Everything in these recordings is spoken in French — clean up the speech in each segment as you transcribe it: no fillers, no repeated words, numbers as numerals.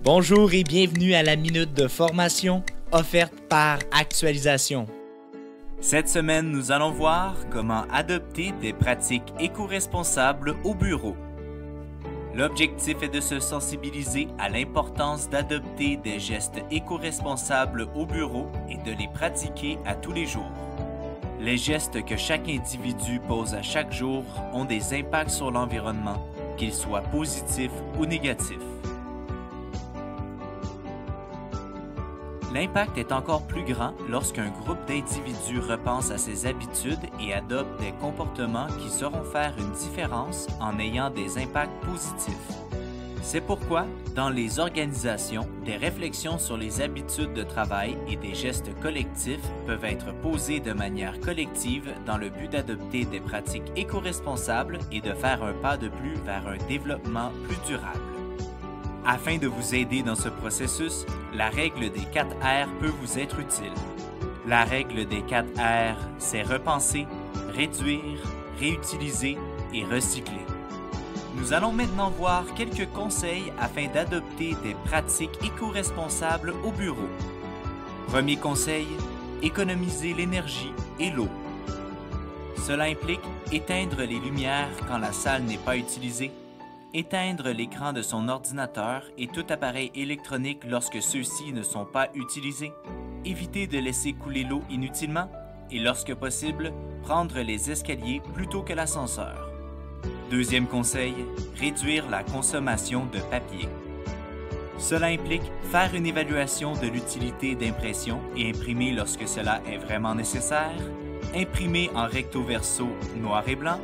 Bonjour et bienvenue à la minute de formation offerte par Actualisation. Cette semaine, nous allons voir comment adopter des pratiques éco-responsables au bureau. L'objectif est de se sensibiliser à l'importance d'adopter des gestes éco-responsables au bureau et de les pratiquer à tous les jours. Les gestes que chaque individu pose à chaque jour ont des impacts sur l'environnement, qu'ils soient positifs ou négatifs. L'impact est encore plus grand lorsqu'un groupe d'individus repense à ses habitudes et adopte des comportements qui sauront faire une différence en ayant des impacts positifs. C'est pourquoi, dans les organisations, des réflexions sur les habitudes de travail et des gestes collectifs peuvent être posées de manière collective dans le but d'adopter des pratiques éco-responsables et de faire un pas de plus vers un développement plus durable. Afin de vous aider dans ce processus, la règle des 4 R peut vous être utile. La règle des 4 R, c'est repenser, réduire, réutiliser et recycler. Nous allons maintenant voir quelques conseils afin d'adopter des pratiques éco-responsables au bureau. Premier conseil, économiser l'énergie et l'eau. Cela implique éteindre les lumières quand la salle n'est pas utilisée, éteindre l'écran de son ordinateur et tout appareil électronique lorsque ceux-ci ne sont pas utilisés, éviter de laisser couler l'eau inutilement et lorsque possible, prendre les escaliers plutôt que l'ascenseur. Deuxième conseil, réduire la consommation de papier. Cela implique faire une évaluation de l'utilité d'impression et imprimer lorsque cela est vraiment nécessaire, imprimer en recto verso noir et blanc,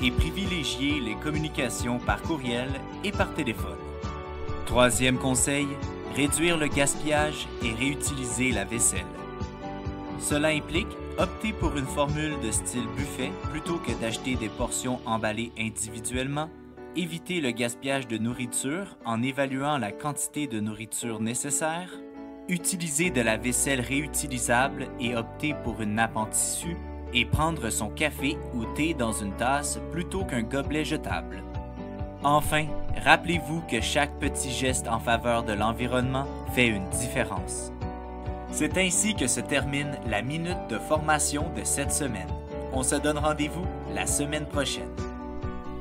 et privilégier les communications par courriel et par téléphone. Troisième conseil, réduire le gaspillage et réutiliser la vaisselle. Cela implique opter pour une formule de style buffet plutôt que d'acheter des portions emballées individuellement, éviter le gaspillage de nourriture en évaluant la quantité de nourriture nécessaire, utiliser de la vaisselle réutilisable et opter pour une nappe en tissu, et prendre son café ou thé dans une tasse plutôt qu'un gobelet jetable. Enfin, rappelez-vous que chaque petit geste en faveur de l'environnement fait une différence. C'est ainsi que se termine la minute de formation de cette semaine. On se donne rendez-vous la semaine prochaine.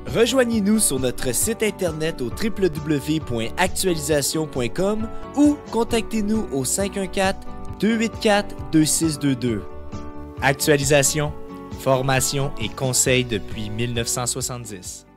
Rejoignez-nous sur notre site internet au www.actualisation.com ou contactez-nous au 514-284-2622. Actualisation, formation et conseils depuis 1970.